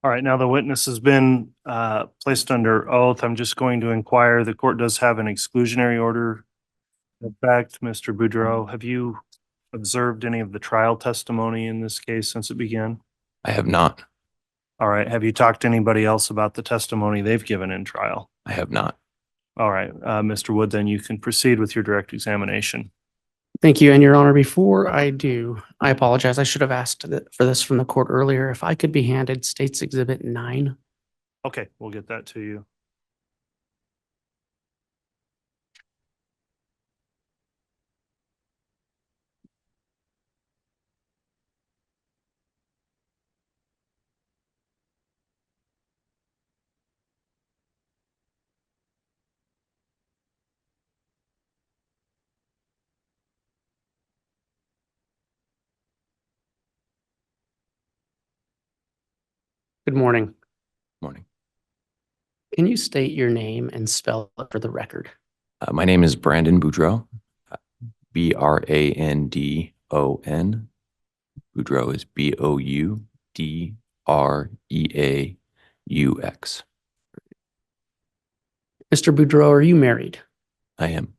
All right, now the witness has been placed under oath. I'm just going to inquire. The court does have an exclusionary order. In fact, Mr. Boudreaux, have you observed any of the trial testimony in this case since it began? I have not. All right, have you talked to anybody else about the testimony they've given in trial? I have not. All right, Mr. Wood, then you can proceed with your direct examination. Thank you. And Your Honor, before I do, I apologize. I should have asked for this from the court earlier. If I could be handed State's Exhibit 9. Okay, we'll get that to you. Good morning. Morning. Can you state your name and spell it for the record? My name is Brandon Boudreaux. Brandon. Boudreaux is Boudreaux. Mr. Boudreaux, are you married? I am.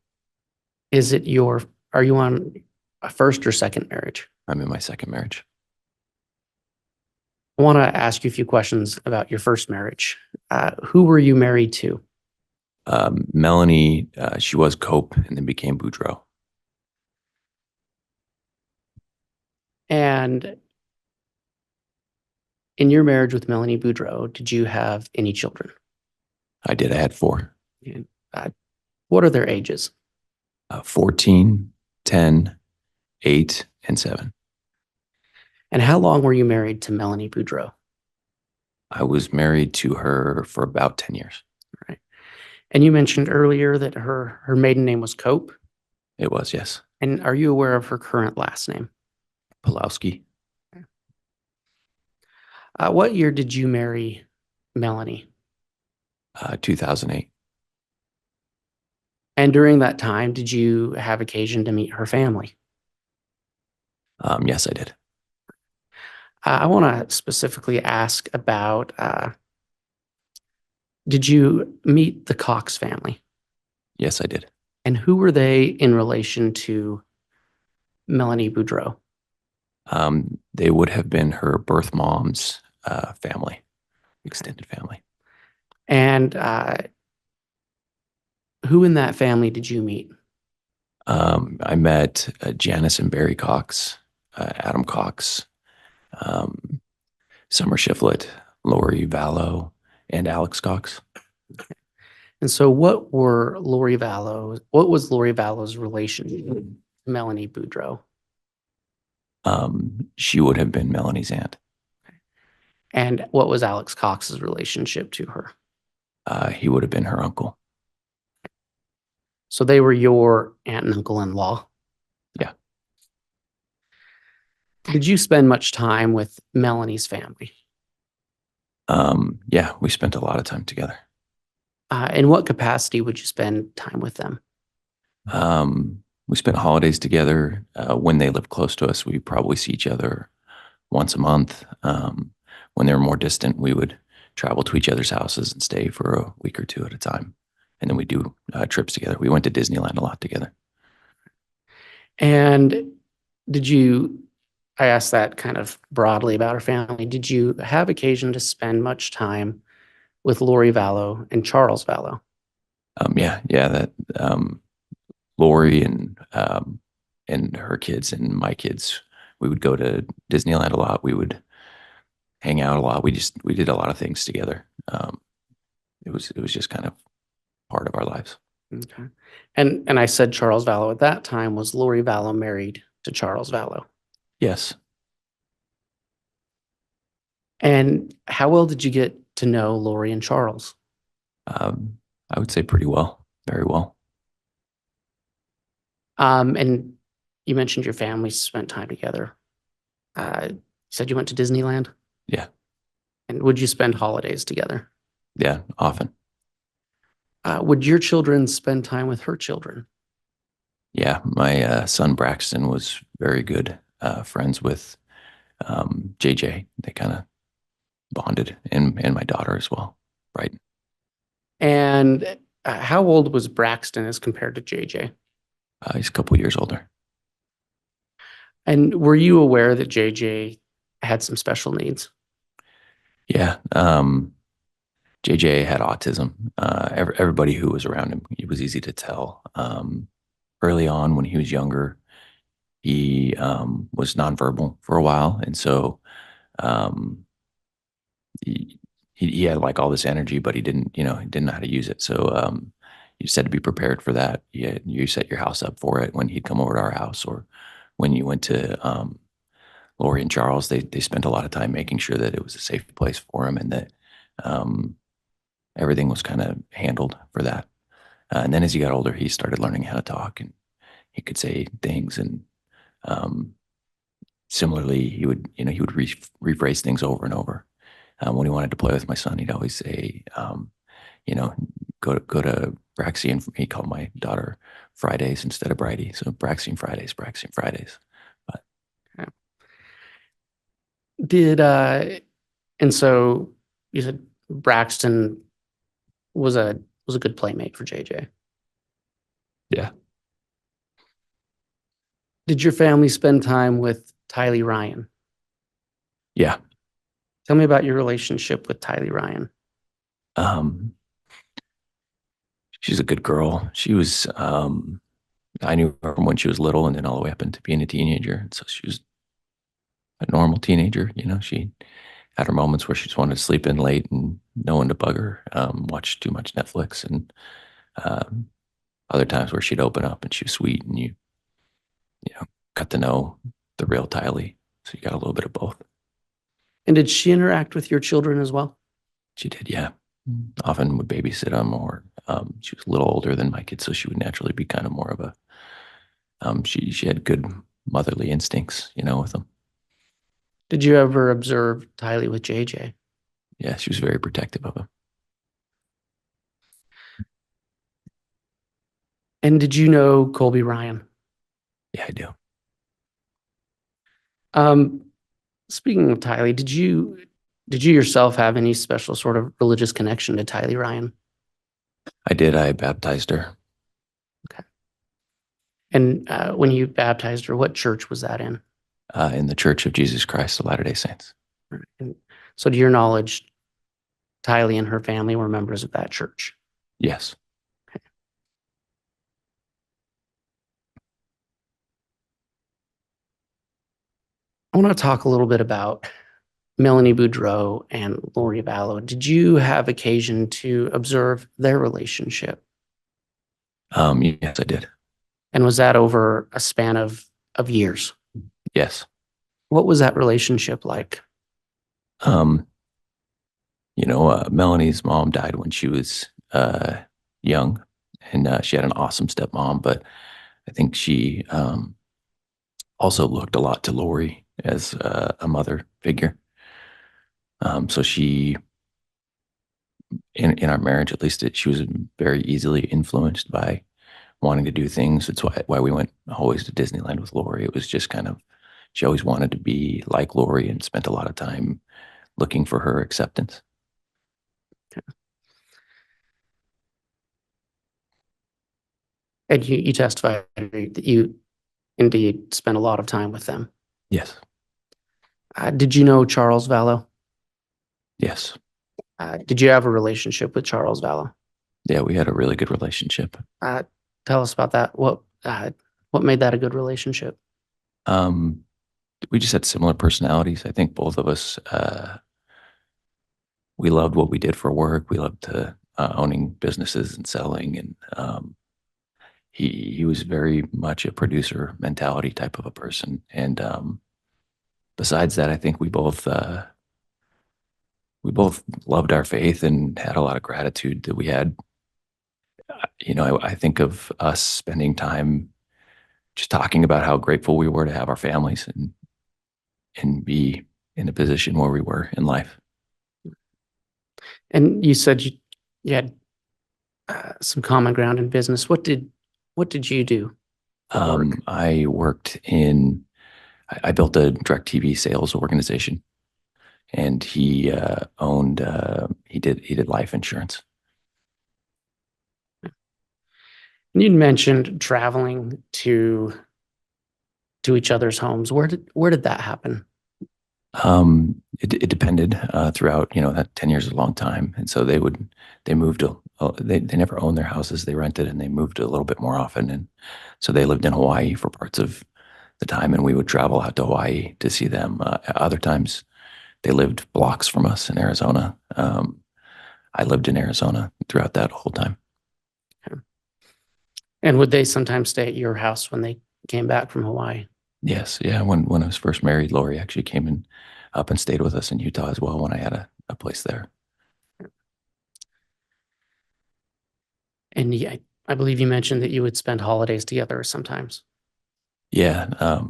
Are you on a first or second marriage? I'm in my second marriage. I want to ask you a few questions about your first marriage. Who were you married to? Melanie, she was Cope and then became Boudreaux. And in your marriage with Melanie Boudreaux, did you have any children? I did. I had 4. And, what are their ages? 14, 10, 8, and 7. And how long were you married to Melanie Boudreaux? I was married to her for about 10 years. Right. And you mentioned earlier that her maiden name was Cope. It was, yes. And are you aware of her current last name? Pawlowski. What year did you marry Melanie? 2008. And during that time, did you have occasion to meet her family? Yes, I did. I want to specifically ask about, did you meet the Cox family? Yes, I did. And who were they in relation to Melanie Boudreaux? They would have been her birth mom's family, extended family. And who in that family did you meet? I met Janice and Barry Cox, Adam Cox, Summer Shiflett, Lori Vallow, and Alex Cox. And so what was Lori Vallow's relation to Melanie Boudreaux? She would have been Melanie's aunt. And what was Alex Cox's relationship to her? He would have been her uncle. So they were your aunt and uncle-in-law? Yeah. Did you spend much time with Melanie's family? Yeah, we spent a lot of time together. In what capacity would you spend time with them? We spent holidays together. When they lived close to us, we probably see each other once a month. When they were more distant, we would travel to each other's houses and stay for a week or 2 at a time. And then we do trips together. We went to Disneyland a lot together. And I asked that kind of broadly about her family. Did you have occasion to spend much time with Lori Vallow and Charles Vallow? Yeah. Lori and her kids and my kids, we would go to Disneyland a lot. We would hang out a lot. We did a lot of things together. It was just kind of part of our lives. Okay. And I said Charles Vallow at that time. Was Lori Vallow married to Charles Vallow? Yes. And how well did you get to know Lori and Charles? I would say pretty well, very well. And you mentioned your family spent time together. You said you went to Disneyland? Yeah. And would you spend holidays together? Yeah, often. Would your children spend time with her children? Yeah, my son Braxton was very good friends with JJ. They kind of bonded, and my daughter as well. Right. And how old was Braxton as compared to JJ? He's a couple years older. And were you aware that JJ had some special needs? Yeah. JJ had autism. Everybody who was around him, it was easy to tell. Early on, when he was younger, he was nonverbal for a while, and so he had like all this energy, but he didn't know how to use it. So you just had to be prepared for that. You set your house up for it when he'd come over to our house, or when you went to Lori and Charles. They spent a lot of time making sure that it was a safe place for him, and that everything was kind of handled for that. And then as he got older, he started learning how to talk, and he could say things. And similarly, he would rephrase things over and over. When he wanted to play with my son, he'd always say, go to Braxy, and he called my daughter Fridays instead of Bridie. So Braxy and Fridays, Braxy and Fridays. But and so you said Braxton was a good playmate for JJ. Yeah. Did your family spend time with Tylee Ryan? Yeah. Tell me about your relationship with Tylee Ryan. She's a good girl. She was, I knew her from when she was little, and then all the way up into being a teenager. And so she was a normal teenager. She had her moments where she just wanted to sleep in late and no one to bug her, watch too much Netflix, and other times where she'd open up and she was sweet, and you got to know the real Tylee. So you got a little bit of both. And did she interact with your children as well? She did, yeah. Often would babysit them, or she was a little older than my kids, so she would naturally be kind of more of a, she had good motherly instincts, with them. Did you ever observe Tylee with JJ? Yeah, she was very protective of him. And did you know Colby Ryan? Yeah, I do. Speaking of Tylee, did you yourself have any special sort of religious connection to Tylee Ryan? I did. I baptized her. Okay. And when you baptized her, what church was that in? In the Church of Jesus Christ of Latter-day Saints. And so to your knowledge, Tylee and her family were members of that church? Yes. Okay. I want to talk a little bit about Melani Boudreaux and Lori Vallow. Did you have occasion to observe their relationship? Yes, I did. And was that over a span of years? Yes. What was that relationship like? Melanie's mom died when she was young, and she had an awesome stepmom, but I think she also looked a lot to Lori as a mother figure. So she, in our marriage, at least, she was very easily influenced by wanting to do things. That's why we went always to Disneyland with Lori. It was just kind of, she always wanted to be like Lori, and spent a lot of time looking for her acceptance. Okay. And you testified that you indeed spent a lot of time with them. Yes. Did you know Charles Vallow? Yes. Did you have a relationship with Charles Vallow? Yeah, we had a really good relationship. Tell us about that. What made that a good relationship? We just had similar personalities. I think both of us, we loved what we did for work. We loved owning businesses and selling. And he was very much a producer mentality type of a person. And besides that, I think we both loved our faith and had a lot of gratitude that we had. I think of us spending time just talking about how grateful we were to have our families and be in a position where we were in life. And you said you had some common ground in business. What did you do? I built a direct TV sales organization. and he owned he did life insurance. You'd mentioned traveling to each other's homes. Where did that happen? It depended throughout, that 10 years is a long time. And so they moved, they never owned their houses. They rented and they moved a little bit more often. And so they lived in Hawaii for parts of the time, and we would travel out to Hawaii to see them. Other times they lived blocks from us in Arizona. I lived in Arizona throughout that whole time. Okay. And would they sometimes stay at your house when they came back from Hawaii? Yes. Yeah. When I was first married, Lori actually came up and stayed with us in Utah as well when I had a place there. And yeah, I believe you mentioned that you would spend holidays together sometimes. Yeah.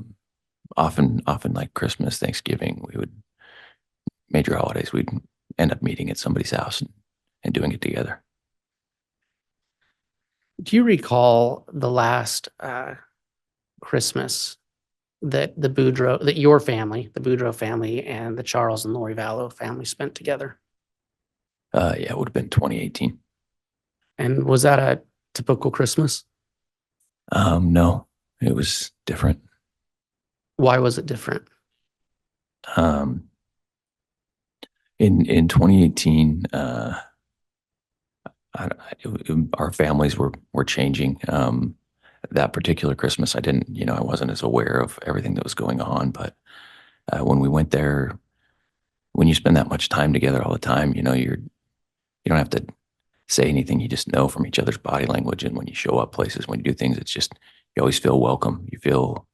Often like Christmas, Thanksgiving, major holidays, we'd end up meeting at somebody's house and doing it together. Do you recall the last Christmas that your family, the Boudreaux family, and the Charles and Lori Vallow family spent together? Yeah, it would have been 2018. And was that a typical Christmas? No, it was different. Why was it different? In 2018, our families were changing. That particular Christmas, I wasn't as aware of everything that was going on. But when we went there, when you spend that much time together all the time, you don't have to say anything. You just know from each other's body language. And when you show up places, when you do things, it's just, you always feel welcome. You feel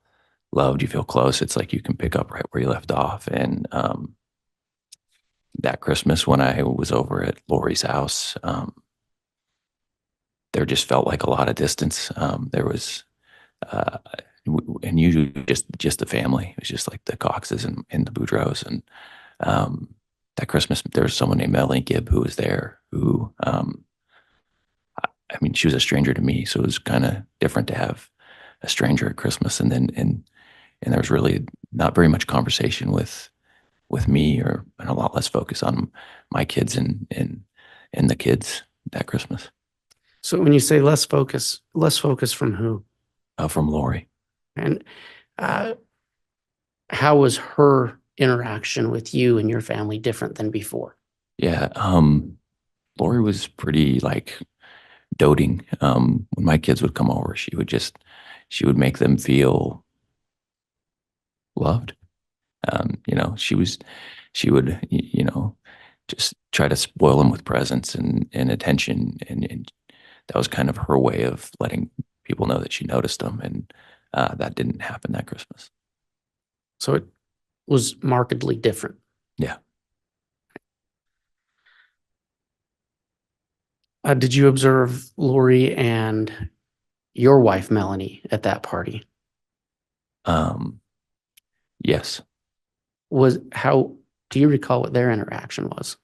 loved. You feel close. It's like you can pick up right where you left off. And that Christmas, when I was over at Lori's house, there just felt like a lot of distance. There was, and usually just the family. It was just like the Coxes and the Boudreaux. And that Christmas, there was someone named Melanie Gibb who was there who, she was a stranger to me. So it was kind of different to have a stranger at Christmas. And there was really not very much conversation with me, and a lot less focus on my kids and the kids that Christmas. So when you say less focus from who? From Lori. And how was her interaction with you and your family different than before? Yeah. Lori was pretty like doting. When my kids would come over, she would make them feel loved. She would, just try to spoil them with presents and attention. And that was kind of her way of letting people know that she noticed them. And that didn't happen that Christmas. So it was markedly different. Yeah. Did you observe Lori and your wife, Melanie, at that party? Yes. Do you recall what their interaction was?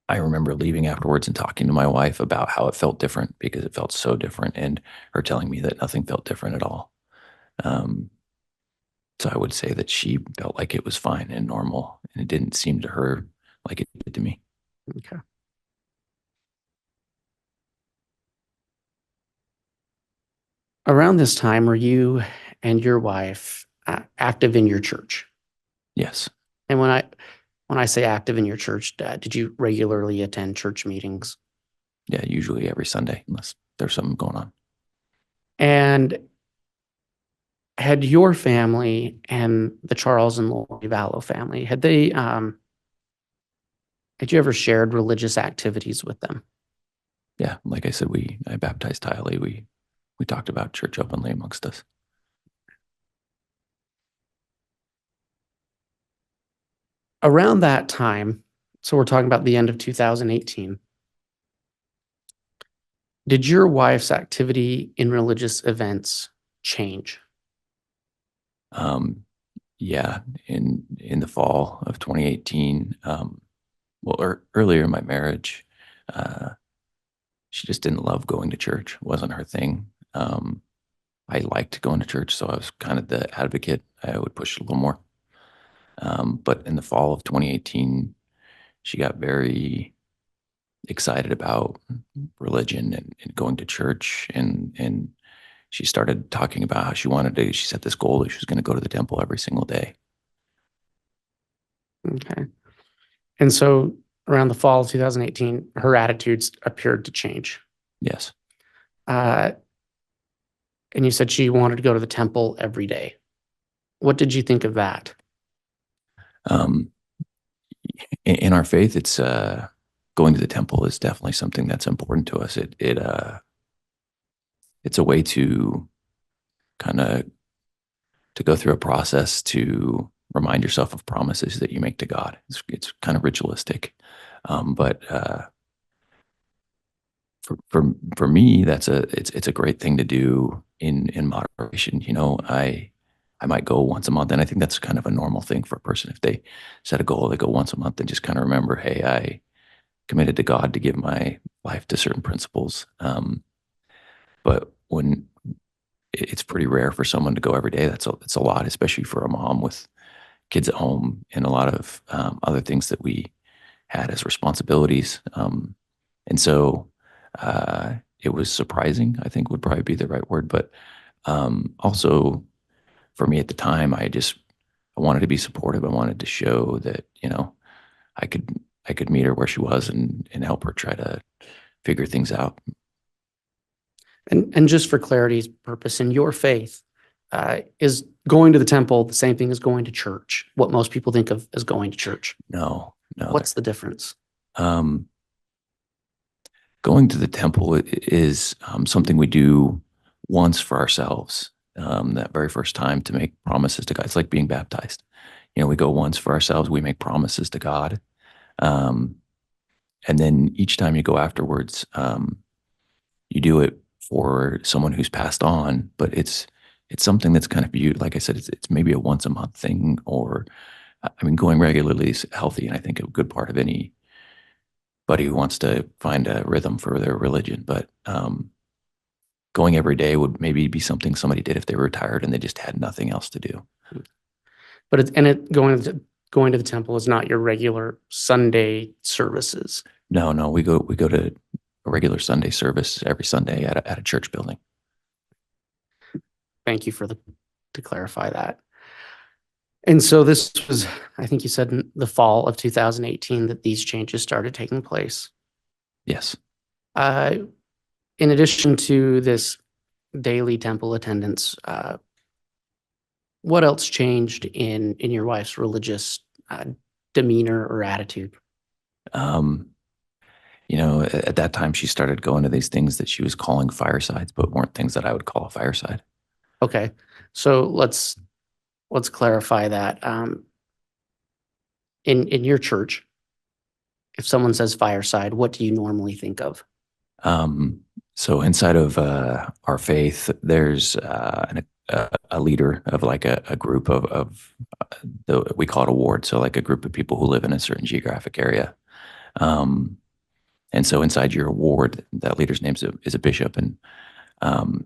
I remember leaving afterwards and talking to my wife about how it felt different because it felt so different, and her telling me that nothing felt different at all. So I would say that she felt like it was fine and normal, and it didn't seem to her like it did to me. Okay. Around this time, were you and your wife active in your church? Yes. And when I say active in your church, did you regularly attend church meetings? Yeah, usually every Sunday, unless there's something going on. And had your family and the Charles and Lori Vallow family, had you ever shared religious activities with them? Yeah, like I said, I baptized Tylee. We talked about church openly amongst us. Around that time, so we're talking about the end of 2018, did your wife's activity in religious events change? Yeah, in the fall of 2018, earlier in my marriage, she just didn't love going to church. It wasn't her thing. I liked going to church, so I was kind of the advocate. I would push it a little more. But in the fall of 2018, she got very excited about religion and going to church, and she started talking about how she set this goal that she was going to go to the temple every single day. Okay. And so around the fall of 2018, her attitudes appeared to change. Yes. And you said she wanted to go to the temple every day. What did you think of that? In our faith, it's going to the temple is definitely something that's important to us. It's a way to kind of to go through a process to remind yourself of promises that you make to God. It's kind of ritualistic, but for me, it's a great thing to do in moderation. You know, I might go once a month, and I think that's kind of a normal thing for a person. If they set a goal, they go once a month and just kind of remember, hey, I committed to God to give my life to certain principles. But when it's pretty rare for someone to go every day, it's a lot, especially for a mom with kids at home and a lot of other things that we had as responsibilities. And so it was surprising, I think would probably be the right word. But also for me at the time, I wanted to be supportive. I wanted to show that, you know, I could meet her where she was and help her try to figure things out. And just for clarity's purpose, in your faith, is going to the temple the same thing as going to church? What most people think of as going to church? No. What's the difference? Going to the temple is something we do once for ourselves. That very first time to make promises to God. It's like being baptized. You know, we go once for ourselves. We make promises to God. And then each time you go afterwards, you do it for someone who's passed on, but it's something that's kind of viewed, like I said, it's maybe a once a month thing, or I mean, going regularly is healthy, and I think a good part of anybody who wants to find a rhythm for their religion. But going every day would maybe be something somebody did if they were retired and they just had nothing else to do. But going to the temple is not your regular Sunday services. No, we go to a regular Sunday service every Sunday at a church building. Thank you to clarify that. And so this was, I think you said in the fall of 2018 that these changes started taking place. Yes. In addition to this daily temple attendance, what else changed in your wife's religious demeanor or attitude? You know, at that time, she started going to these things that she was calling firesides, but weren't things that I would call a fireside. Okay, so let's clarify that. In your church, if someone says fireside, what do you normally think of? So inside of our faith, there's a leader of like a group of we call it a ward, so like a group of people who live in a certain geographic area. And so inside your ward, that leader's name is a bishop, and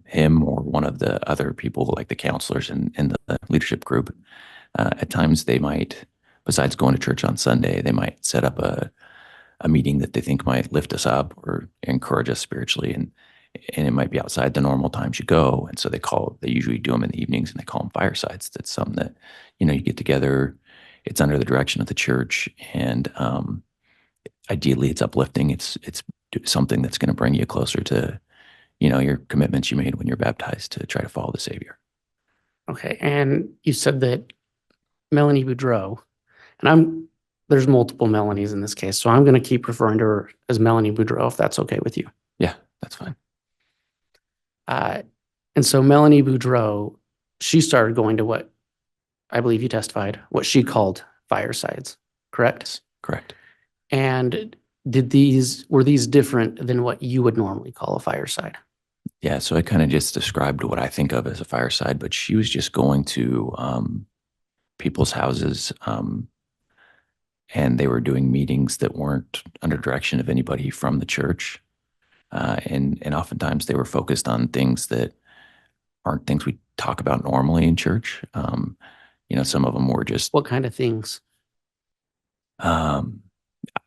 him or one of the other people, like the counselors in the leadership group, at times they might, besides going to church on Sunday, they might set up a meeting that they think might lift us up or encourage us spiritually, and it might be outside the normal times you go. And so they usually do them in the evenings, and they call them firesides. That's something that, you know, you get together, it's under the direction of the church, and ideally it's uplifting. It's something that's going to bring you closer to, you know, your commitments you made when you're baptized to try to follow the Savior. Okay, and you said that Melani Boudreaux, and there's multiple Melanies in this case, so I'm going to keep referring to her as Melani Boudreaux, if that's okay with you. Yeah, that's fine. And so Melani Boudreaux, she started going to what I believe you testified, what she called firesides, correct? Correct. And were these different than what you would normally call a fireside? Yeah, so I kind of just described what I think of as a fireside, but she was just going to people's houses, and they were doing meetings that weren't under direction of anybody from the church. And oftentimes they were focused on things that aren't things we talk about normally in church. some of them were just, What kind of things? I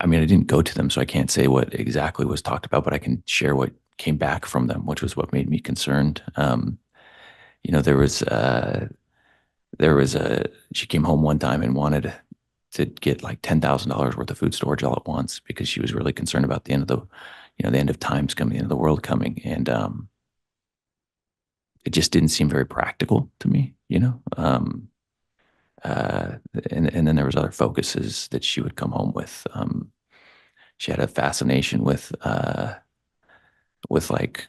mean, I didn't go to them, so I can't say what exactly was talked about, but I can share what came back from them, which was what made me concerned. There was she came home one time and wanted to get like $10,000 worth of food storage all at once because she was really concerned about the end of the end of times coming, the end of the world coming. And it just didn't seem very practical to me, and then there was other focuses that she would come home with. She had a fascination with like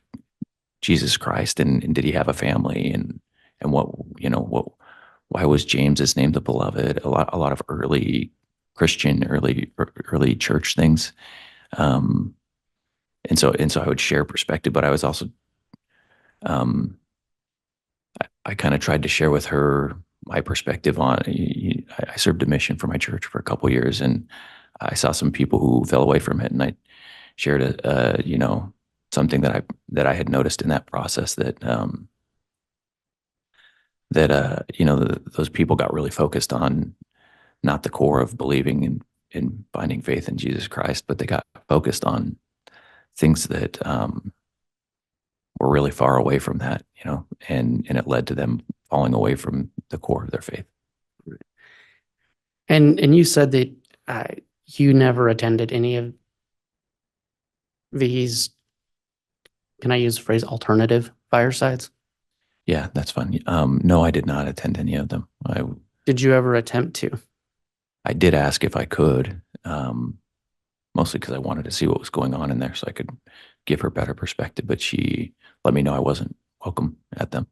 Jesus Christ and did he have a family and why was James's name the beloved? A lot of early Christian, early church things. And so I would share perspective, but I was also, I kind of tried to share with her my perspective on, I served a mission for my church for a couple of years, and I saw some people who fell away from it, and I shared something that I had noticed in that process that those people got really focused on not the core of believing in finding faith in Jesus Christ, but they got focused on things that were really far away from that, and it led to them falling away from the core of their faith. And you said that you never attended any of these, can I use the phrase alternative firesides? Yeah, that's fun. No, I did not attend any of them. Did you ever attempt to? I did ask if I could, mostly because I wanted to see what was going on in there so I could give her better perspective, but she let me know I wasn't welcome at them.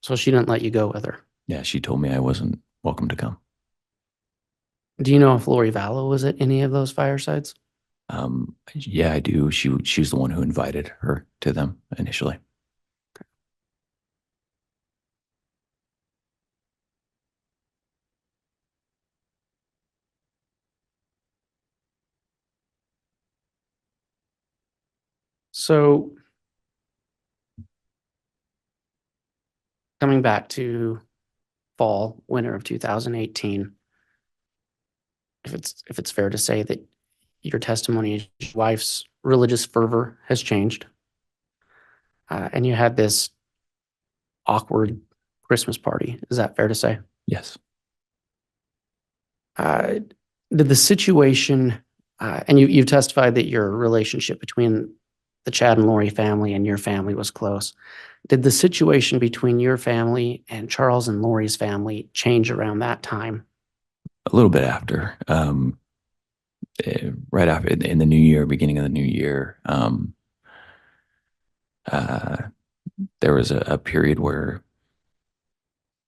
So she didn't let you go with her? Yeah, she told me I wasn't welcome to come. Do you know if Lori Vallow was at any of those firesides? Yeah, I do. She was the one who invited her to them initially. So coming back to fall, winter of 2018, if it's fair to say that your testimony, your wife's religious fervor has changed, and you had this awkward Christmas party. Is that fair to say? Yes. Did the situation, and you've testified that your relationship between the Chad and Lori family and your family was close. Did the situation between your family and Charles and Lori's family change around that time? A little bit after, right after in the new year, beginning of the new year, there was a period where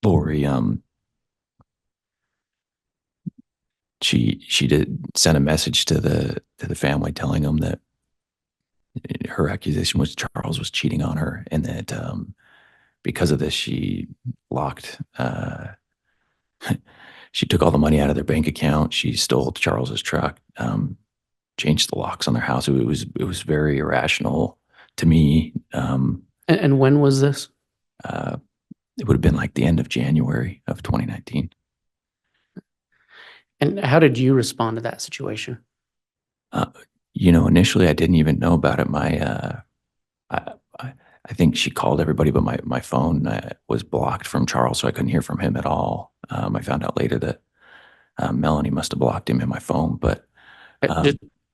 Lori, she did send a message to the family telling them that her accusation was Charles was cheating on her, and that because of this, she locked. She took all the money out of their bank account. She stole Charles's truck, changed the locks on their house. It was very irrational to me. And when was this? It would have been like the end of January of 2019. And how did you respond to that situation? Initially I didn't even know about it. I think she called everybody, but my phone was blocked from Charles, so I couldn't hear from him at all. I found out later that Melanie must have blocked him in my phone, but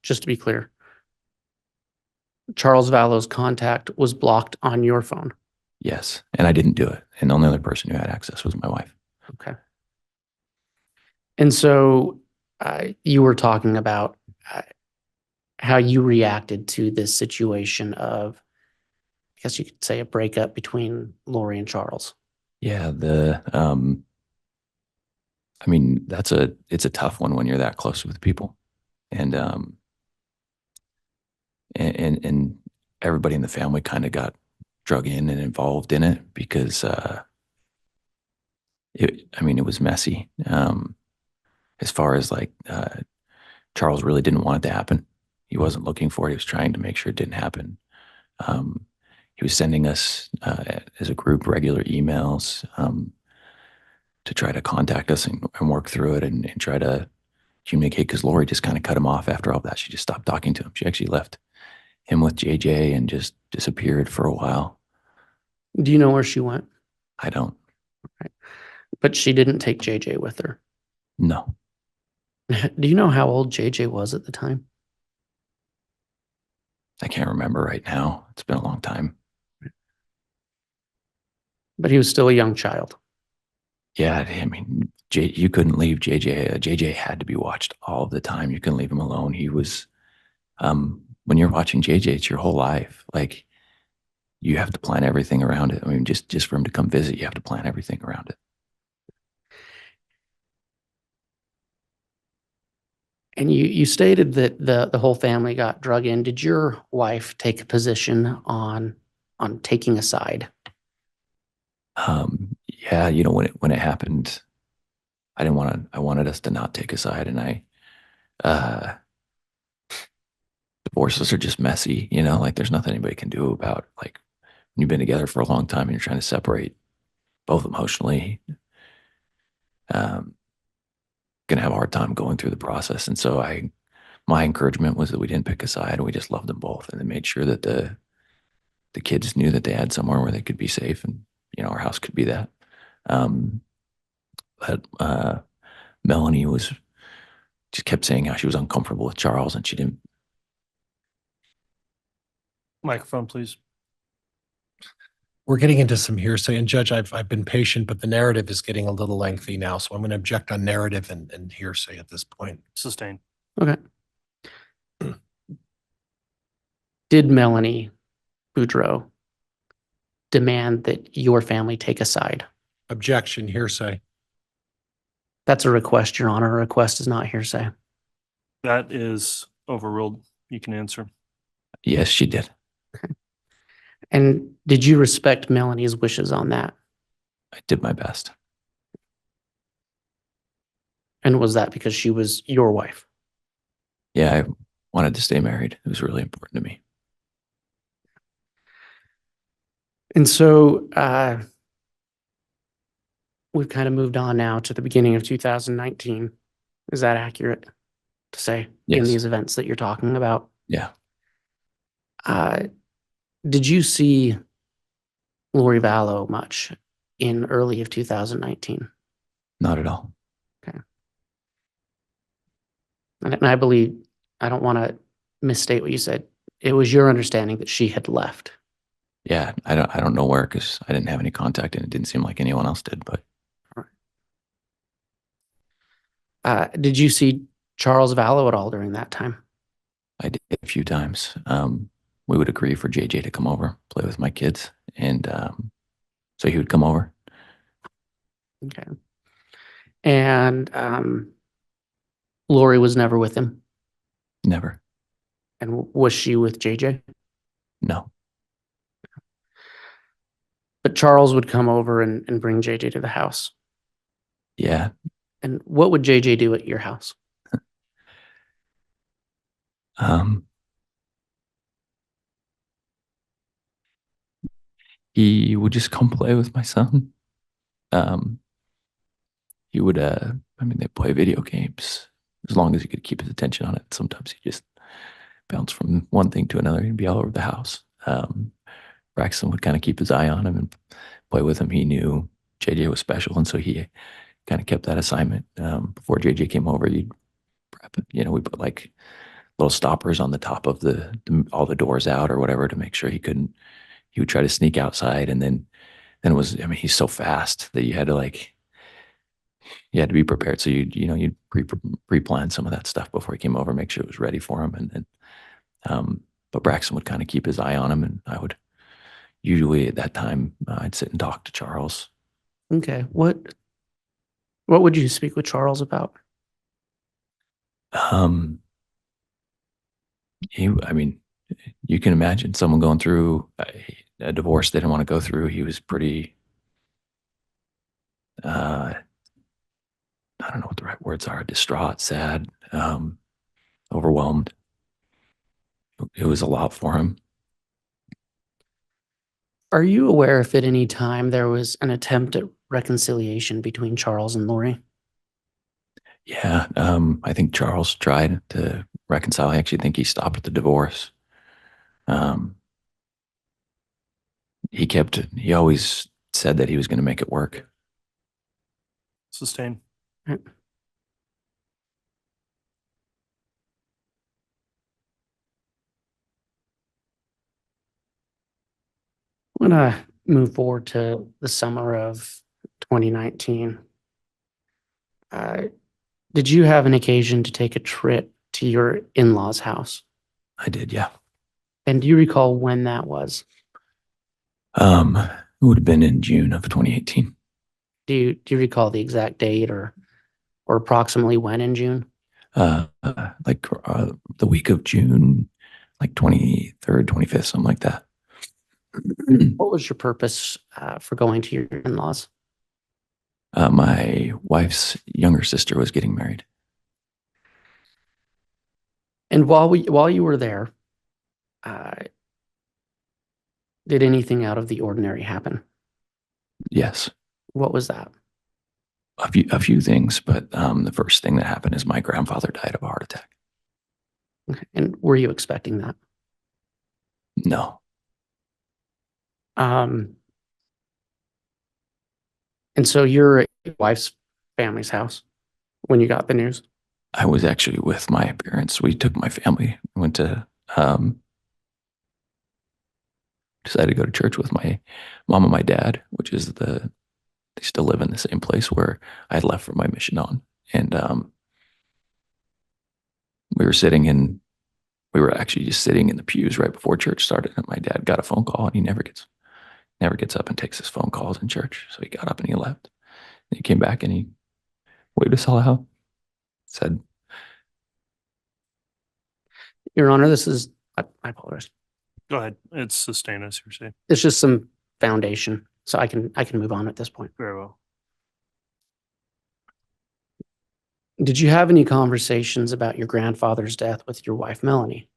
just to be clear, Charles Vallow's contact was blocked on your phone. Yes, and I didn't do it. And the only other person who had access was my wife. Okay. And so you were talking about how you reacted to this situation of, I guess you could say, a breakup between Lori and Charles. Yeah, I mean, it's a tough one when you're that close with people. And everybody in the family kind of got drug in and involved in it because it was messy. As far as like Charles really didn't want it to happen. He wasn't looking for it. He was trying to make sure it didn't happen. He was sending us as a group regular emails. try to contact us and work through it and try to communicate, because Lori just kind of cut him off after all that. She just stopped talking to him. She actually left him with JJ and just disappeared for a while. Do you know where she went? I don't. But she didn't take JJ with her. No. Do you know how old JJ was at the time? I can't remember right now. It's been a long time. But he was still a young child. Yeah, I mean, you couldn't leave JJ. JJ had to be watched all the time. You couldn't leave him alone. He was, when you're watching JJ, it's your whole life. Like, you have to plan everything around it. I mean, just for him to come visit, you have to plan everything around it. And you stated that the whole family got drug in. Did your wife take a position on taking a side? Yeah, when it happened, I wanted us to not take a side, and divorces are just messy, like there's nothing anybody can do about, like, when you've been together for a long time and you're trying to separate both emotionally, gonna have a hard time going through the process. And so my encouragement was that we didn't pick a side, and we just loved them both, and then made sure that the kids knew that they had somewhere where they could be safe, and our house could be that. But Melanie just kept saying how she was uncomfortable with Charles, and she didn't. Microphone, please. We're getting into some hearsay, and Judge, I've been patient, but the narrative is getting a little lengthy now, so I'm going to object on narrative and hearsay at this point. Sustained. Okay. Did Melanie Boudreaux demand that your family take a side? Objection, hearsay. That's a request, Your Honor. A request is not hearsay. That is overruled. You can answer. Yes, she did. And did you respect Melanie's wishes on that? I did my best. And was that because she was your wife? Yeah, I wanted to stay married. It was really important to me. And so we've kind of moved on now to the beginning of 2019. Is that accurate to say in Yes. these events that you're talking about? Yeah. Did you see Lori Vallow much in early of 2019? Not at all. Okay. And I believe, I don't want to misstate what you said. It was your understanding that she had left. Yeah, I don't know where, because I didn't have any contact, and it didn't seem like anyone else did. But Did you see Charles Vallow at all during that time? I did a few times. We would agree for JJ to come over, play with my kids, and so he would come over. Okay. And Lori was never with him? Never. And was she with JJ? No. But Charles would come over and bring JJ to the house. Yeah. And what would JJ do at your house? He would just come play with my son. He would, they play video games as long as he could keep his attention on it. Sometimes he just bounce from one thing to another and be all over the house. Braxton would kind of keep his eye on him and play with him. He knew JJ was special, and so he kind of kept that assignment. Before JJ came over, you'd prep, we put like little stoppers on the top of all the doors out or whatever to make sure he would try to sneak outside. And then it was, he's so fast that you had to be prepared. So you'd pre-plan some of that stuff before he came over, make sure it was ready for him. And then, but Braxton would kind of keep his eye on him, and I would usually at that time, I'd sit and talk to Charles. Okay. What would you speak with Charles about? You can imagine someone going through a divorce they didn't want to go through. He was pretty, I don't know what the right words are, distraught, sad, overwhelmed. It was a lot for him. Are you aware if at any time there was an attempt at reconciliation between Charles and Lori? Yeah, I think Charles tried to reconcile. I actually think he stopped at the divorce. He always said that he was going to make it work. Sustain. Right. I'm gonna move forward to the summer of 2019. Did you have an occasion to take a trip to your in-laws' house? I did, yeah. And do you recall when that was? It would have been in June of 2018. Do you recall the exact date or approximately when in June? The week of June, like 23rd, 25th, something like that. What was your purpose for going to your in-laws? My wife's younger sister was getting married. And while you were there, did anything out of the ordinary happen? Yes, What was that? a few things, but the first thing that happened is my grandfather died of a heart attack. Okay. And were you expecting that? No, And so you're at your wife's family's house when you got the news? I was actually with my parents. We took my family, went to, decided to go to church with my mom and my dad, which is they still live in the same place where I had left for my mission on. And we were actually just sitting in the pews right before church started. And my dad got a phone call and he never gets up and takes his phone calls in church. So he got up and he left. And he came back and he waved us all out, said, Your Honor, I apologize. Go ahead. It's sustain, as you're saying. It's just some foundation, so I can move on at this point. Very well. Did you have any conversations about your grandfather's death with your wife, Melanie?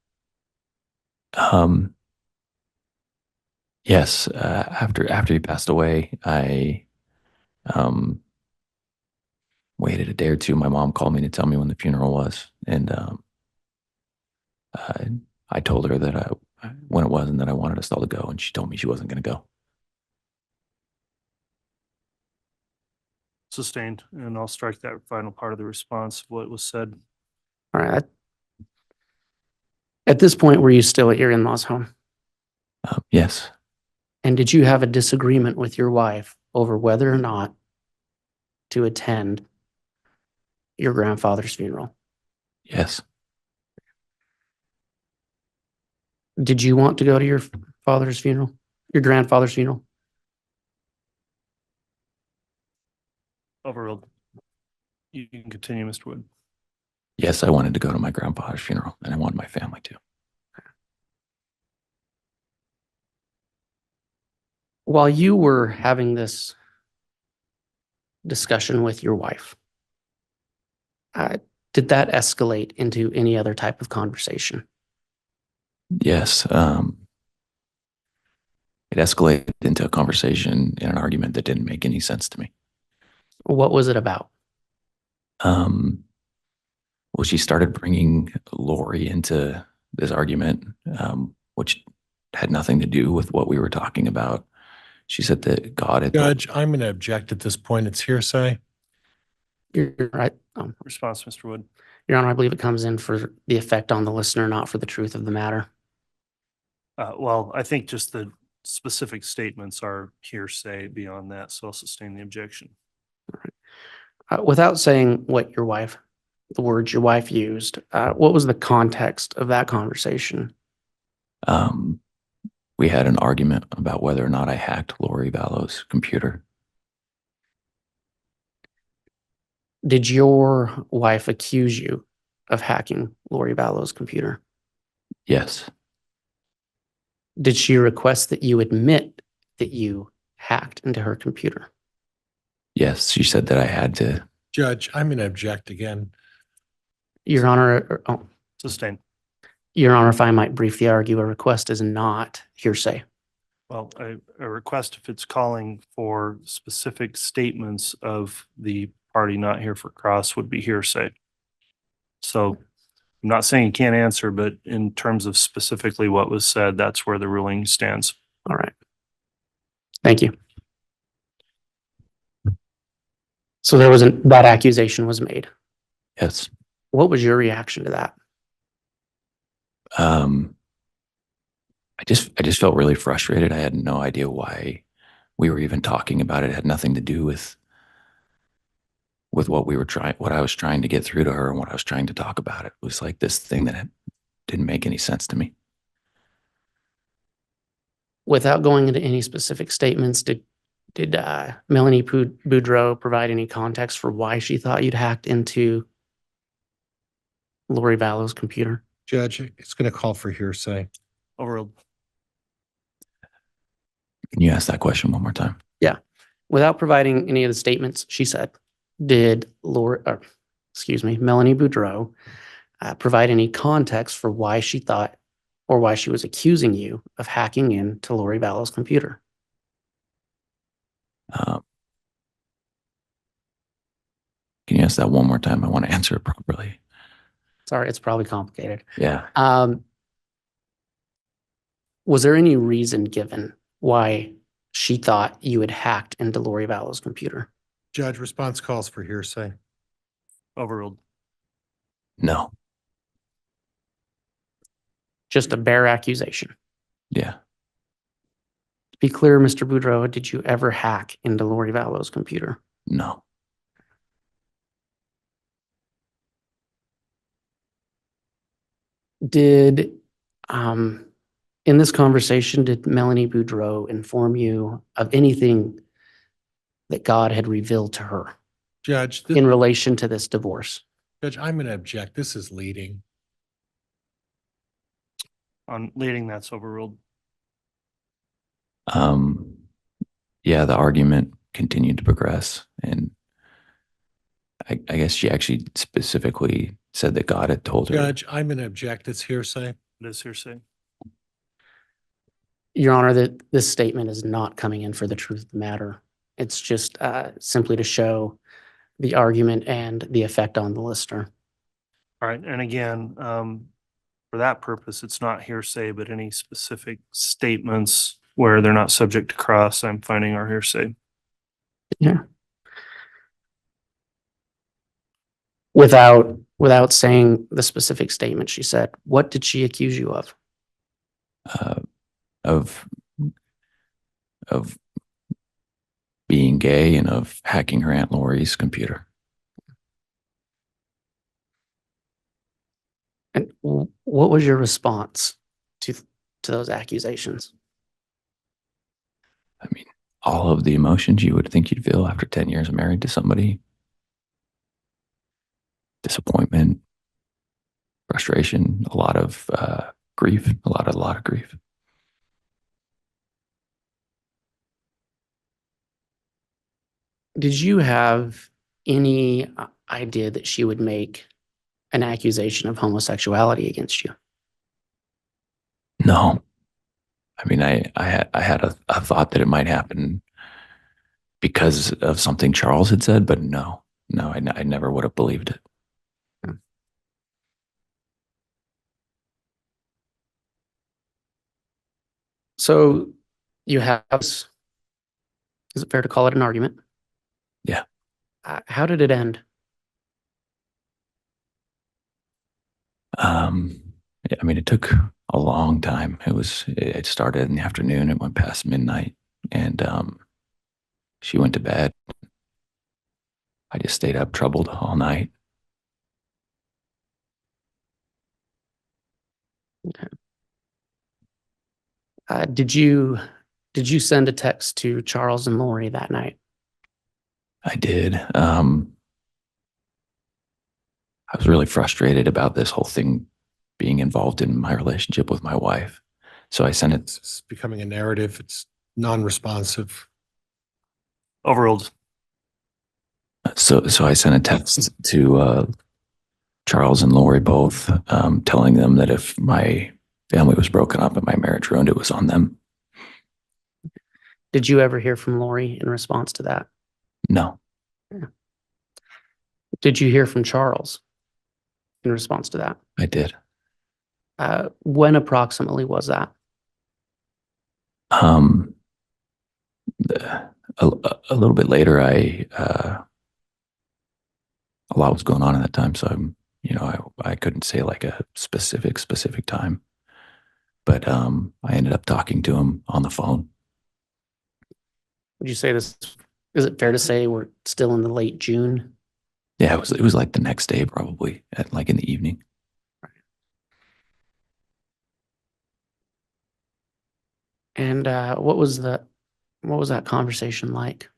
yes, after he passed away, I waited a day or two. My mom called me to tell me when the funeral was. And I told her that when it was and that I wanted us all to go. And she told me she wasn't going to go. Sustained. And I'll strike that final part of the response of what was said. All right. At this point, were you still at your in-laws' home? Yes, And did you have a disagreement with your wife over whether or not to attend your grandfather's funeral? yes, Did you want to go to your father's funeral, your grandfather's funeral? Overruled. You can continue, Mr. Wood. yes, I wanted to go to my grandfather's funeral and I wanted my family to. While you were having this discussion with your wife, did that escalate into any other type of conversation? Yes, it escalated into a conversation and an argument that didn't make any sense to me. What was it about? Well, she started bringing Lori into this argument, which had nothing to do with what we were talking about. She said that God had Judge, I'm going to object at this point. It's hearsay. You're right. Response, Mr. Wood. Your Honor, I believe it comes in for the effect on the listener, not for the truth of the matter. Well, I think just the specific statements are hearsay beyond that, so I'll sustain the objection. Without saying the words your wife used, what was the context of that conversation? We had an argument about whether or not I hacked Lori Vallow's computer. Did your wife accuse you of hacking Lori Vallow's computer? Yes, Did she request that you admit that you hacked into her computer? yes, she said that I had to. Judge, I'm going to object again. Your Honor, Sustain. Your Honor, if I might briefly argue, a request is not hearsay. Well, a request if it's calling for specific statements of the party not here for cross would be hearsay. So I'm not saying you can't answer, but in terms of specifically what was said, that's where the ruling stands. All right. Thank you. So that accusation was made. Yes. What was your reaction to that? I just felt really frustrated. I had no idea why we were even talking about it. It had nothing to do with what what I was trying to get through to her and what I was trying to talk about. It was like this thing that didn't make any sense to me. Without going into any specific statements, did Melani Boudreaux provide any context for why she thought you'd hacked into Lori Vallow's computer? Judge, it's going to call for hearsay. Overruled. Can you ask that question one more time? Without providing any of the statements she said, did Melani Boudreaux provide any context for why she thought or why she was accusing you of hacking into Lori Vallow's computer? Can you ask that one more time? I want to answer it properly. Sorry, it's probably complicated. Yeah. Was there any reason given why she thought you had hacked into Lori Vallow's computer? Judge, response calls for hearsay. Overruled. No. Just a bare accusation. Yeah. To be clear, Mr. Boudreaux, did you ever hack into Lori Vallow's computer? No. Did, in this conversation, did Melani Boudreaux inform you of anything that God had revealed to her Judge, in relation to this divorce? Judge, I'm going to object. This is leading. On leading, that's overruled. Yeah, the argument continued to progress, and I guess she actually specifically said that God had told her. Judge, I'm going to object. It's hearsay. It is hearsay. Your Honor, that this statement is not coming in for the truth of the matter. It's just simply to show the argument and the effect on the listener. All right. And again, for that purpose, it's not hearsay, but any specific statements where they're not subject to cross, I'm finding are hearsay. Yeah. Without saying the specific statement she said, what did she accuse you of? Of being gay and of hacking her Aunt Lori's computer. And what was your response to those accusations? I mean, all of the emotions you would think you'd feel after 10 years of married to somebody. Disappointment, frustration, a lot of grief, a lot of grief. Did you have any idea that she would make an accusation of homosexuality against you? No. I mean, I had a thought that it might happen because of something Charles had said, but no, I never would have believed it. So you have, is it fair to call it an argument? Yeah. How did it end? I mean, it took a long time. It started in the afternoon. It went past midnight, and she went to bed. I just stayed up troubled all night. Okay. Did you send a text to Charles and Lori that night? I did. I was really frustrated about this whole thing being involved in my relationship with my wife. So I sent it. It's becoming a narrative. It's non-responsive. Overruled. So I sent a text to Charles and Lori both, telling them that if my family was broken up and my marriage ruined, it was on them. Did you ever hear from Lori in response to that? No, Did you hear from Charles in response to that? I did. When approximately was that? Um, a little bit later, a lot was going on at that time, so I couldn't say like a specific time, but I ended up talking to him on the phone. Would you say this, is it fair to say we're still in the late June? Yeah, it was like the next day, probably at like in the evening. And what was that conversation like?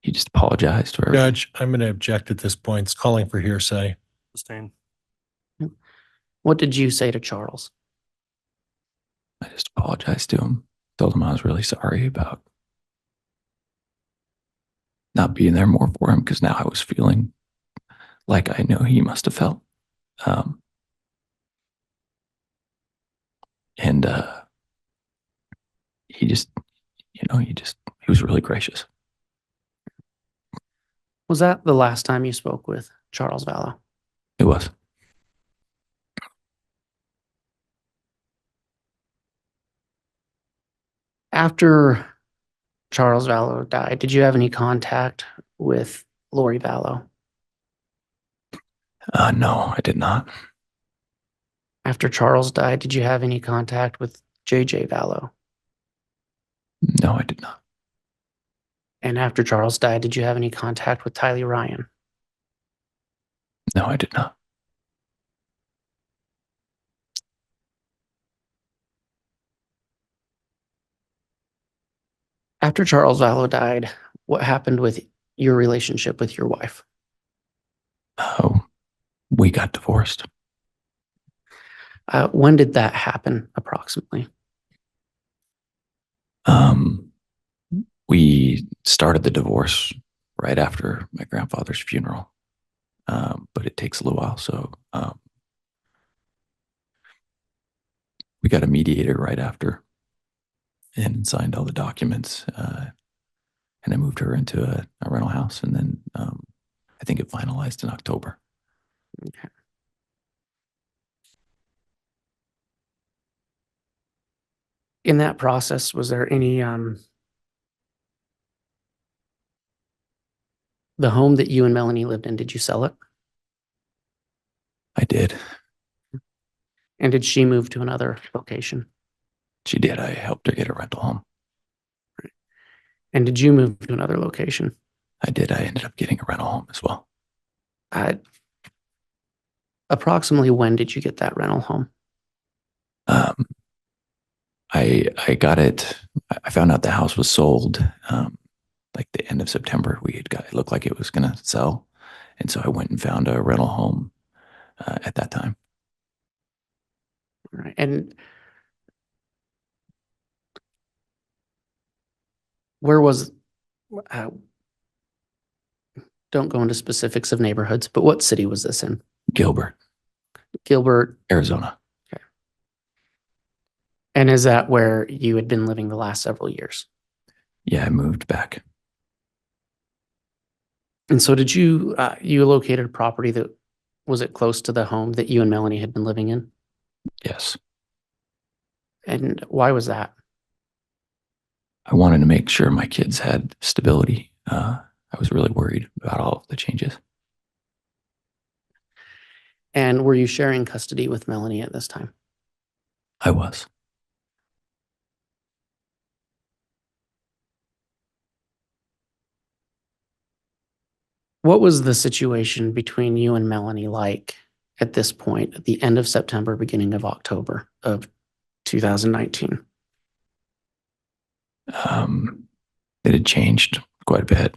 He just apologized for everything. Judge, I'm going to object at this point. It's calling for hearsay. Sustain. What did you say to Charles? I just apologized to him. Told him I was really sorry about not being there more for him, because now I was feeling like I know he must have felt. And he just, he was really gracious. Was that the last time you spoke with Charles Vallow? It was. After Charles Vallow died, did you have any contact with Lori Vallow? No, I did not. After Charles died, did you have any contact with JJ Vallow? No, I did not. And after Charles died, did you have any contact with Tylee Ryan? No, I did not. After Charles Vallow died, what happened with your relationship with your wife? Oh, we got divorced. When did that happen, approximately? We started the divorce right after my grandfather's funeral, but it takes a little while. So we got a mediator right after and signed all the documents. And I moved her into a rental house, and then I think it finalized in October. Okay. In that process, was there any the home that you and Melanie lived in, did you sell it? I did. And did she move to another location? She did. I helped her get a rental home. And did you move to another location? I did. I ended up getting a rental home as well. Approximately when did you get that rental home? I got it. I found out the house was sold like the end of September. It looked like it was going to sell. And so I went and found a rental home at that time. All right. And where was, don't go into specifics of neighborhoods, but what city was this in? Gilbert, Gilbert, Arizona. Okay. And is that where you had been living the last several years? Yeah, I moved back. And so did you, you located a property that, was it close to the home that you and Melanie had been living in? Yes. And why was that? I wanted to make sure my kids had stability. I was really worried about all of the changes. And were you sharing custody with Melanie at this time? I was. What was the situation between you and Melanie like at this point, at the end of September, beginning of October of 2019? It had changed quite a bit.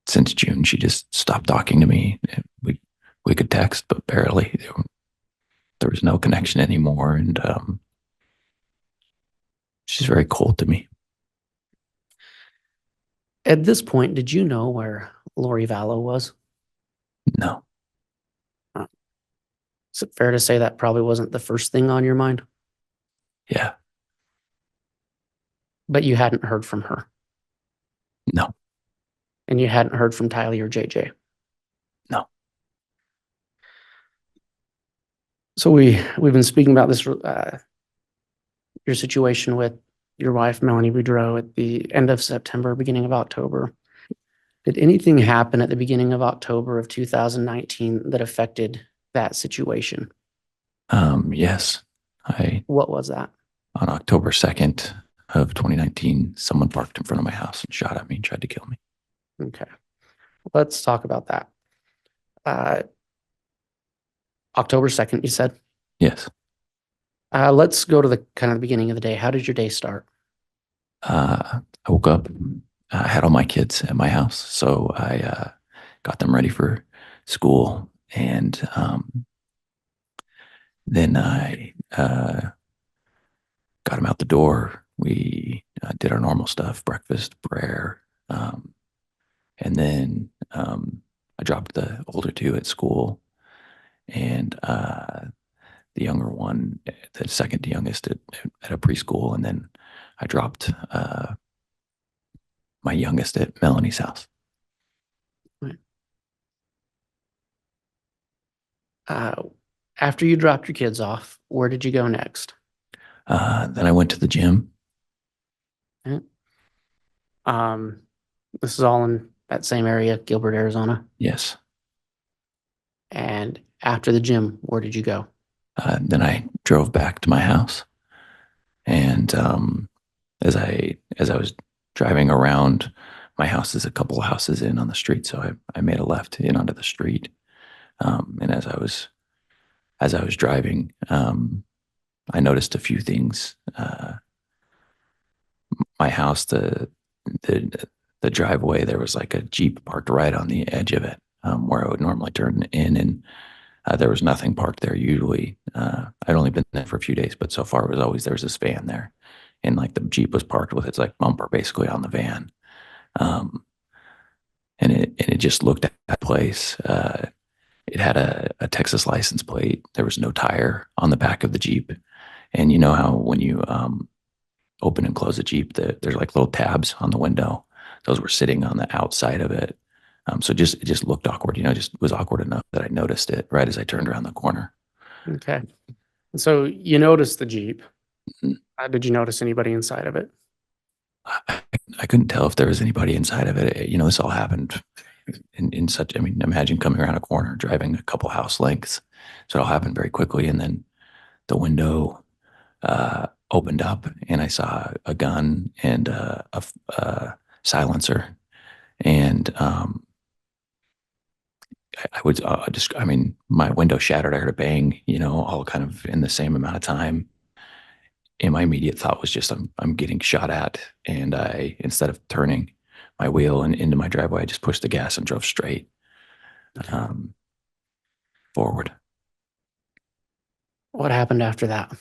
Since June, she just stopped talking to me. We could text, but barely. There was no connection anymore, and she's very cold to me. At this point, did you know where Lori Vallow was? No, Is it fair to say that probably wasn't the first thing on your mind? Yeah. But you hadn't heard from her, No. and you hadn't heard from Tylee or JJ. No. So we've been speaking about this, your situation with your wife, Melani Boudreaux, at the end of September, beginning of October. Did anything happen at the beginning of October of 2019 that affected that situation? Yes. What was that? On October 2nd of 2019, someone parked in front of my house and shot at me and tried to kill me. Okay. Let's talk about that. October 2nd, you said? Yes. Let's go to the kind of the beginning of the day. How did your day start? I woke up, I had all my kids at my house. So I got them ready for school. And then I got them out the door. We did our normal stuff, breakfast, prayer. And then I dropped the older two at school. And the younger one, the second youngest at a preschool. And then I dropped my youngest at Melanie's house. After you dropped your kids off, where did you go next? Then I went to the gym. This is all in that same area, Gilbert, Arizona. Yes. And after the gym, where did you go? Then I drove back to my house. And as I was driving around, my house is a couple of houses in on the street. So I made a left in onto the street. And as I was driving, I noticed a few things. My house, the driveway, there was like a Jeep parked right on the edge of it, where I would normally turn in, and there was nothing parked there usually. I'd only been there for a few days, but so far it was always, there was this van there, and like the Jeep was parked with its like bumper basically on the van. And it just looked at that place. It had a Texas license plate. There was no tire on the back of the Jeep. And you know how when you open and close a Jeep, there's like little tabs on the window. Those were sitting on the outside of it. So it just looked awkward, just was awkward enough that I noticed it right as I turned around the corner. Okay. So you noticed the Jeep. Mhm. Did you notice anybody inside of it? I couldn't tell if there was anybody inside of it. This all happened in such, imagine coming around a corner, driving a couple house lengths. So it all happened very quickly. And then the window opened up and I saw a gun and a silencer. And I would my window shattered. I heard a bang, all kind of in the same amount of time. And my immediate thought was just, I'm getting shot at. And instead of turning my wheel and into my driveway, I just pushed the gas and drove straight forward. What happened after that?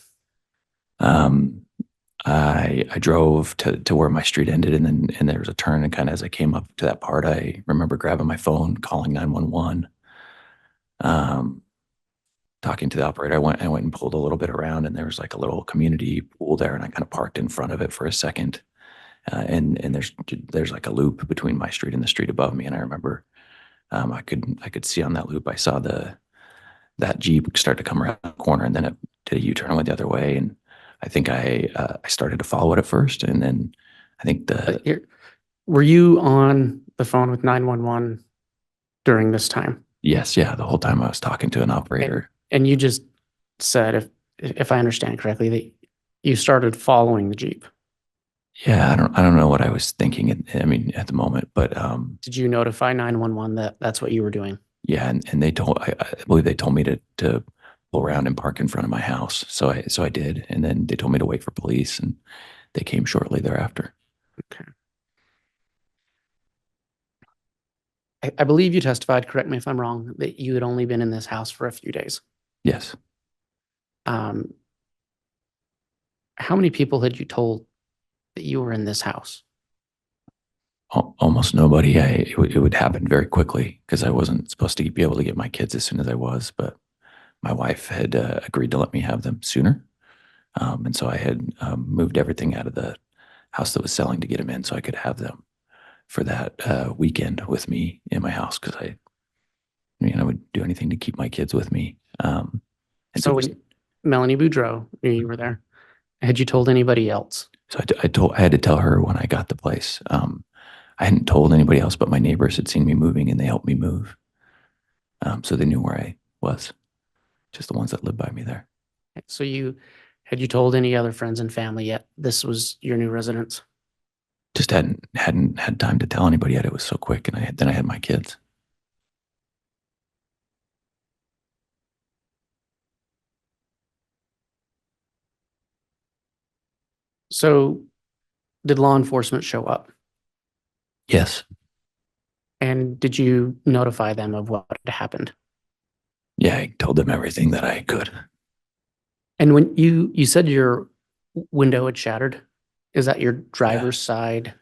I drove to where my street ended, and there was a turn, and kind of as I came up to that part, I remember grabbing my phone, calling 911, talking to the operator. I went and pulled a little bit around, and there was like a little community pool there, and I kind of parked in front of it for a second. And there's like a loop between my street and the street above me, and I remember I could see on that loop. I saw that Jeep start to come around the corner, and then it did a U-turn and went the other way. And I think I started to follow it at first, and then I think were you on the phone with 911 during this time? Yes, yeah, the whole time I was talking to an operator. And you just said, if I understand correctly, that you started following the Jeep. Yeah, I don't know what I was thinking at the moment, but did you notify 911 that that's what you were doing? Yeah, and they I believe they told me to pull around and park in front of my house. So I did, and then they told me to wait for police, and they came shortly thereafter. Okay. I believe you testified, correct me if I'm wrong, that you had only been in this house for a few days. Yes. How many people had you told that you were in this house? Almost nobody. It would happen very quickly because I wasn't supposed to be able to get my kids as soon as I was, but my wife had agreed to let me have them sooner. And so I had moved everything out of the house that was selling to get them in so I could have them for that weekend with me in my house because I would do anything to keep my kids with me. And So when Melanie Boudreaux knew you were there, had you told anybody else? So I had to tell her when I got the place. I hadn't told anybody else, but my neighbors had seen me moving and they helped me move. So they knew where I was, just the ones that lived by me there. So had you told any other friends and family yet this was your new residence? Just hadn't had time to tell anybody yet. It was so quick, and then I had my kids. So did law enforcement show up? Yes. And did you notify them of what had happened? Yeah, I told them everything that I could. And when you said your window had shattered, is that your driver's side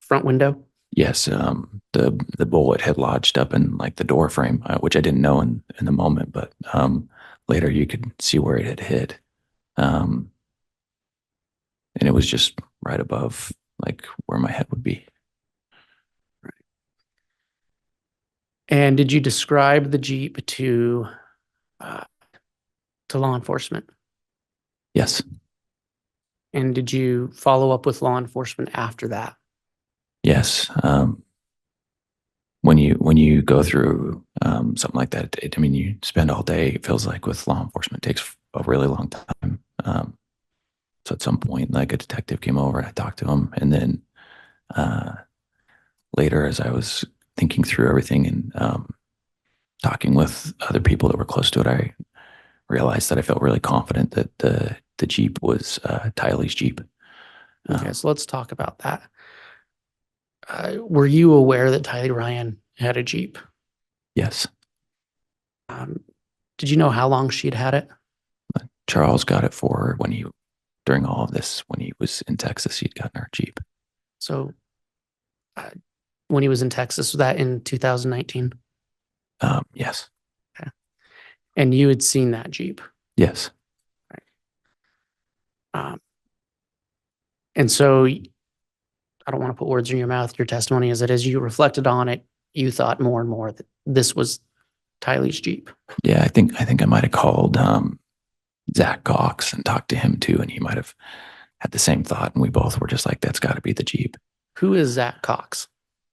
front window? Yes, the bullet had lodged up in like the door frame, which I didn't know in the moment, but later you could see where it had hit. And it was just right above like where my head would be. And did you describe the Jeep to law enforcement? Yes. And did you follow up with law enforcement after that? Yes. When you go through something like that, you spend all day, it feels like, with law enforcement. It takes a really long time. So at some point, like, a detective came over and I talked to him. And then later, as I was thinking through everything and talking with other people that were close to it, I realized that I felt really confident that the Jeep was Tylee's Jeep. Okay, so let's talk about that. Were you aware that Tylee Ryan had a Jeep? Yes. Did you know how long she'd had it? Charles got it for her during all of this, when he was in Texas, he'd gotten her Jeep. So when he was in Texas, was that in 2019? Yes. Okay. And you had seen that Jeep? Yes. And so I don't want to put words in your mouth. Your testimony is that as you reflected on it, you thought more and more that this was Tylee's Jeep. Yeah, I think I might have called Zach Cox and talked to him too, and he might have had the same thought, and we both were just like, that's got to be the Jeep. Who is Zach Cox?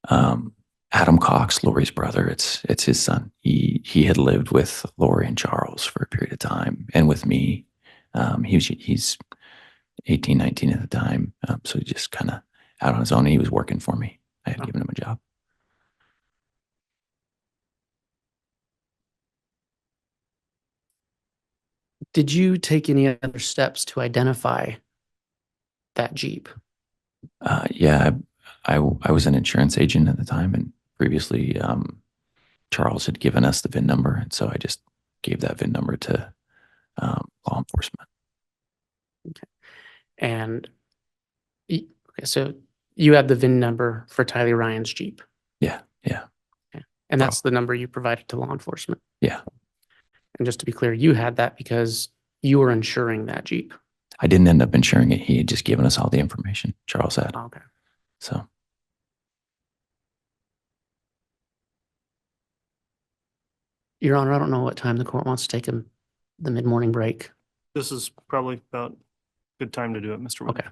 Adam Cox, Lori's brother. It's his son. He had lived with Lori and Charles for a period of time, and with me. He's 18, 19 at the time, so he just kind of out on his own. And he was working for me. I had given him a job. Did you take any other steps to identify that Jeep? Yeah, I was an insurance agent at the time, and previously Charles had given us the VIN number, and so I just gave that VIN number to law enforcement. Okay. And okay, so you have the VIN number for Tylee Ryan's Jeep? Yeah. Okay. And that's the number you provided to law enforcement? Yeah. And just to be clear, you had that because you were insuring that Jeep? I didn't end up insuring it. He had just given us all the information, Charles had. Okay. So. Your Honor, I don't know what time the court wants to take the mid-morning break. This is probably about good time to do it, Mr. Wood. Okay.